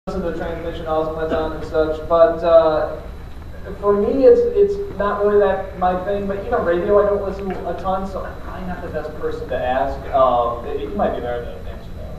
listen to transmission osmoton and such, but for me it's not really that my thing, but even radio I don't listen a ton, so I'm probably not the best person to ask. You might be there to answer that.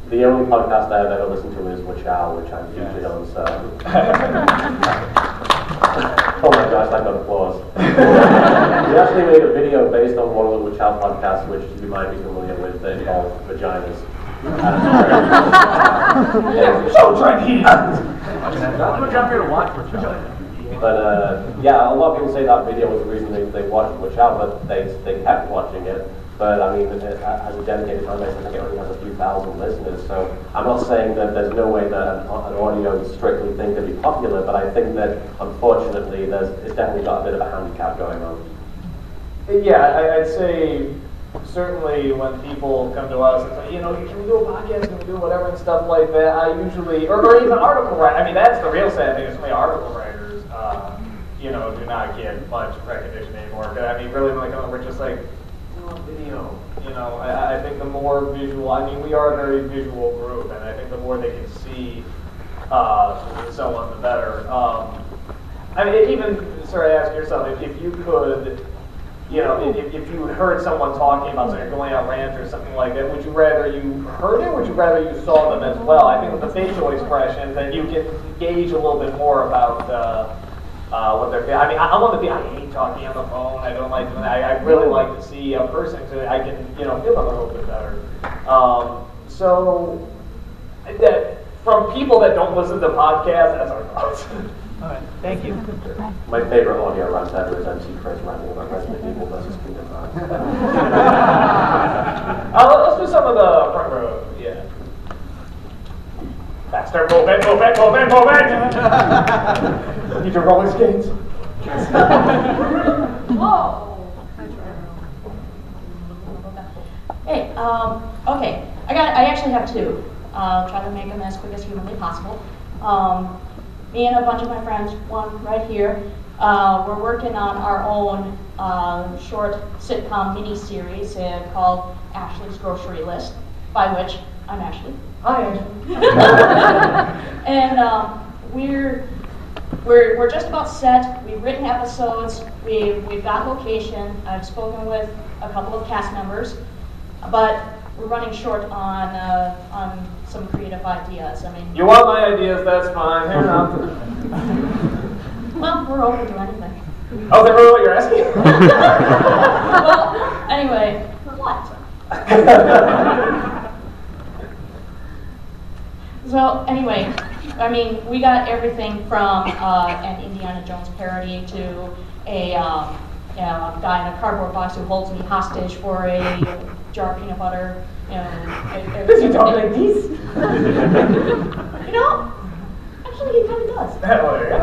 The only podcast I've ever listened to is Watch Out, which I'm featured on, so... Oh my gosh, I got applause. We actually made a video based on one of the Watch Out podcasts, which you might be familiar with, that involved vaginas. So trendy! I'm gonna jump here to watch Watch Out. But yeah, a lot of people say that video was the reason they watched Watch Out, but they kept watching it. But I mean, as a dedicated fan base, I think it only has a few thousand listeners. So I'm not saying that there's no way that an audio strictly thing could be popular, but I think that unfortunately it's definitely got a bit of a handicap going on. Yeah, I'd say certainly when people come to us and say, you know, can we do a podcast, can we do whatever and stuff like that, I usually, or even article writing, I mean, that's the real sad thing, is many article writers, you know, do not get much recognition anymore. But I mean, really, when they come, we're just like, video. You know, I think the more visual, I mean, we are a very visual group, and I think the more they can see someone, the better. I mean, even, sorry, ask yourself, if you could, you know, if you heard someone talking about something, going on rant or something like that, would you rather you heard it, or would you rather you saw them as well? I think with the facial expressions, then you can gauge a little bit more about what they're feeling. I mean, I hate talking on the phone. I don't like doing that. I really like to see a person so I can, you know, feel them a little bit better. So, that from people that don't listen to podcasts, that's our thoughts. All right, thank you. My favorite audio rant ever is MC Chris ranting about Resident Evil versus Kingdom Hearts. Let's do some of the front row. Yeah. Faster, move it. Need your roller skates. Whoa. Hey, okay. I actually have two. Try to make them as quick as humanly possible. Me and a bunch of my friends, one right here, we're working on our own short sitcom mini-series called Ashley's Grocery List, by which I'm Ashley. Hi, Ashley. And we're just about set. We've written episodes. We've got location. I've spoken with a couple of cast members, but we're running short on some creative ideas. I mean, you want my ideas? That's fine. Here now. Well, we're open to anything. Oh, is that really what you're asking? Well, anyway, what? So anyway, I mean, we got everything from an Indiana Jones parody to a guy in a cardboard box who holds me hostage for a jar of peanut butter. You know, does he talk like this? You know, actually, he kind of does. Oh, yeah.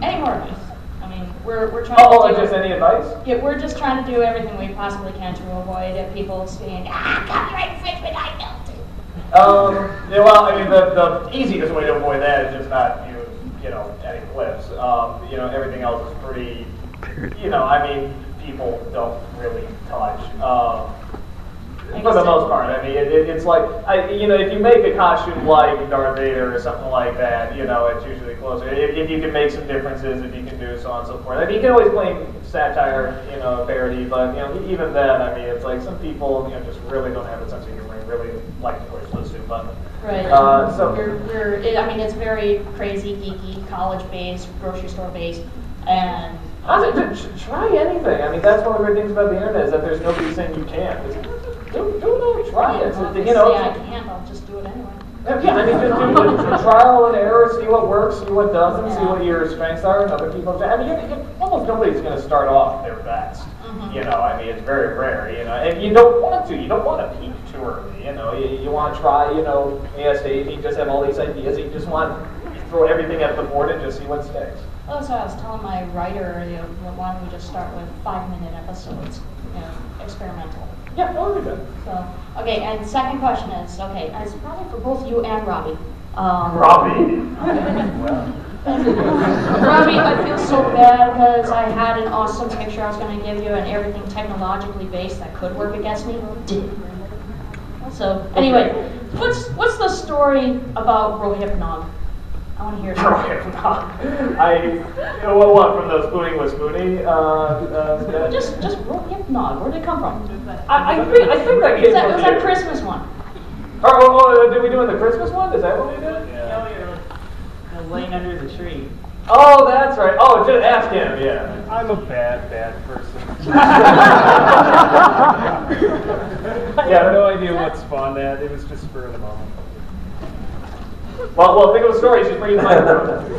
Any more advice? I mean, we're trying Oh, to do, just any advice? Yeah, we're just trying to do everything we possibly can to avoid people saying, copyright infringement, I built it. Yeah, well, I mean, the easiest way to avoid that is just not use, you know, any clips. You know, everything else is pretty, you know, I mean, people don't really touch. For the most part, I mean, it's like, you know, if you make a costume like Darth Vader or something like that, you know, it's usually closer. If you can make some differences, if you can do so on and so forth. I mean, you can always blame satire, you know, parody, but, you know, even then, I mean, it's like some people, you know, just really don't have a sense of humor and really like to push the soup button. Right. So I mean, it's very crazy, geeky, college-based, grocery store-based, and honestly, try anything. I mean, that's one of the great things about the internet is that there's nobody saying you can't. Do it, try it. You know, I can't. I'll just do it anyway. Yeah, I mean, just do trial and error, see what works, see what doesn't, see what your strengths are, and other people. I mean, almost nobody's going to start off their best. You know, I mean, it's very rare. You know, and you don't want to. You don't want to peak too early. You know, you want to try. You know, you just have all these ideas. You just want to throw everything at the board and just see what sticks. Well, so I was telling my writer, you know, why don't we just start with 5-minute episodes, you know, experimental. Yeah, that would be good. So, okay, and second question is, okay, and it's probably for both you and Robbie. Robbie? Robbie, I feel so bad because I had an awesome picture I was going to give you and everything technologically based that could work against me didn't. So anyway, what's the story about Rohypnog? I want to hear it. Rohypnog. What from the Spooning with Spoonie? Just Rohypnog. Where'd it come from? I think that came It was from that you. Christmas one. Did we do in the Christmas one? Is that what we did? Yeah. Laying under the tree. Oh, that's right. Oh, just ask him. Yeah. I'm a bad person. I Yeah. have no idea what spawned that. It was just spur of the moment. Well, think of a story. She's bringing the microphone.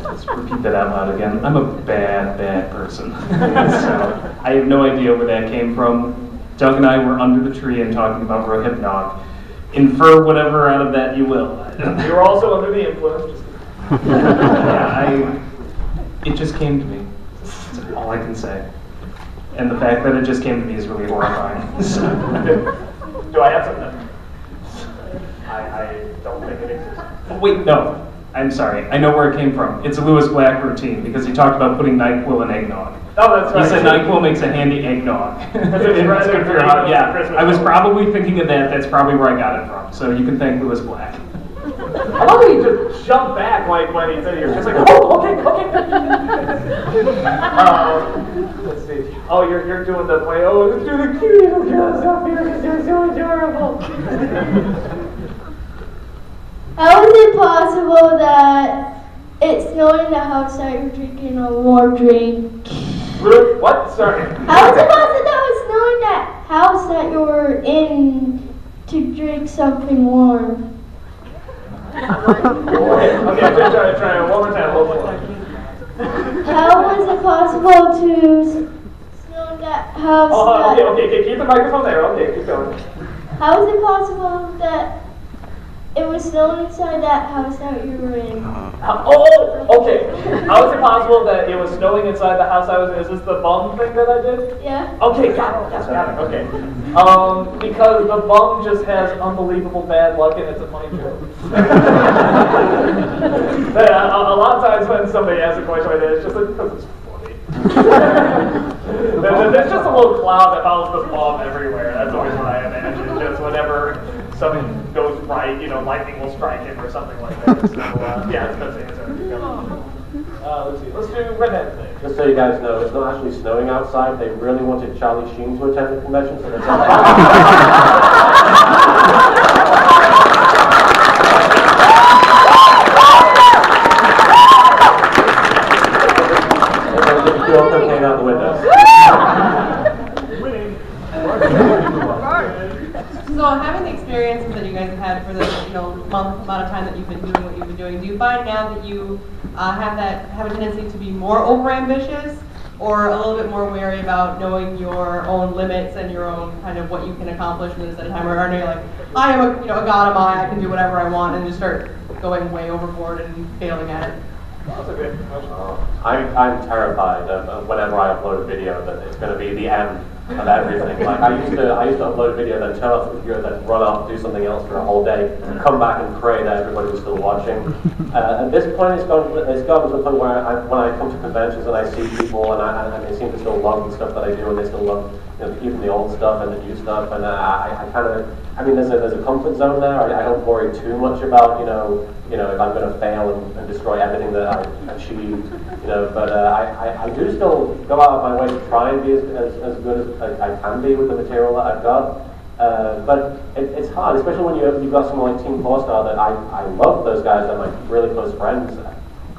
Let's repeat that out loud again. I'm a bad person. So I have no idea where that came from. Doug and I were under the tree and talking about Rohypnog. Infer whatever out of that you will. You were also under the influence. Yeah, it just came to me. That's all I can say. And the fact that it just came to me is really horrifying. So. Do I have something? I don't think it exists. Wait, no. I'm sorry. I know where it came from. It's a Lewis Black routine because he talked about putting NyQuil in eggnog. Oh, that's right. He said NyQuil makes a handy eggnog. That's what he's right there for Yeah, Christmas. I was probably thinking of that. That's probably where I got it from. So you can thank Lewis Black. I love that you just jumped back like when he said you're just like, oh, okay. Let's see. Oh, you're doing the play. Oh, let's do the cute little girls up here because they're so adorable. How is it possible that it's snowing in the house that you're drinking a warm drink? What? Sorry. How is it possible that it's snowing in that house that you're in to drink something warm? Okay, try it one more time. How is it possible to snow in that house? Oh, okay, keep the microphone there. Okay, keep going. How is it possible that it was snowing inside that house that you were in? Okay. How is it possible that it was snowing inside the house I was in? Is this the bum thing that I did? Yeah. Okay, got it. Yes, got it. Okay. Because the bum just has unbelievable bad luck and it's a funny joke. A lot of times when somebody asks a question like that, it's just because it's funny. There's just a little cloud that follows the bum everywhere. That's always what I imagine. Just whenever something goes right, lightning will strike him or something like that. So, yeah, that's the best answer. Let's see. Let's do redhead thing. Just so you guys know, it's not actually snowing outside. They really wanted Charlie Sheen to attend the convention, so that's came out the windows. So having the experiences that you guys have had for the month amount of time that you've been doing what you've been doing, do you find now that you have a tendency to be more overambitious, or a little bit more wary about knowing your own limits and your own kind of what you can accomplish within a set of time, or are you like, I am a god of mine, I can do whatever I want, and just start going way overboard and failing at it? That's a good question. I'm terrified of whenever I upload a video that it's going to be the end of everything. Like I used to upload a video, then turn off the computer, then run off, do something else for a whole day, come back and pray that everybody was still watching. At this point, it's gotten to the point where when I come to conventions and I see people and they seem to still love the stuff that I do, and they still love even the old stuff and the new stuff, and there's a comfort zone there. I don't worry too much about if I'm going to fail and destroy everything that I achieved, but I do still go out of my way to try and be as good as I can be with the material that I've got. But it's hard, especially when you've got someone like Team 4-Star that I love those guys, they're my really close friends,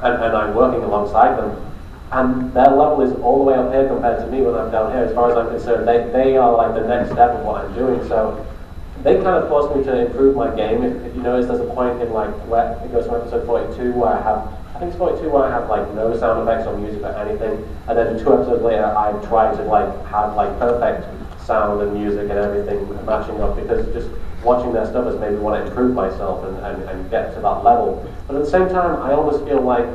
and I'm working alongside them. And their level is all the way up here compared to me when I'm down here. As far as I'm concerned, they are like the next step of what I'm doing. So they kind of forced me to improve my game. If you notice, there's a point in like where it goes from episode 42 where I think it's 42 where I have like no sound effects or music or anything, and then 2 episodes later I try to like have like perfect sound and music and everything matching up, because just watching their stuff has made me want to improve myself and get to that level. But at the same time, I almost feel like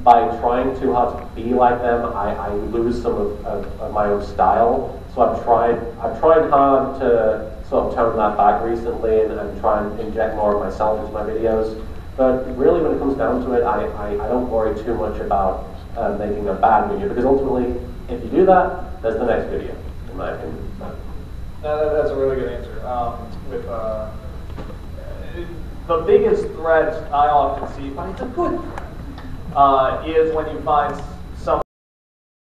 by trying too hard to be like them, I lose some of my own style. So I've tried hard to sort of tone that back recently and try and inject more of myself into my videos. But really, when it comes down to it, I don't worry too much about making a bad video, because ultimately, if you do that, there's the next video, in my opinion. So. That's a really good answer. The biggest threat I often see, but it's a good threat, is when you find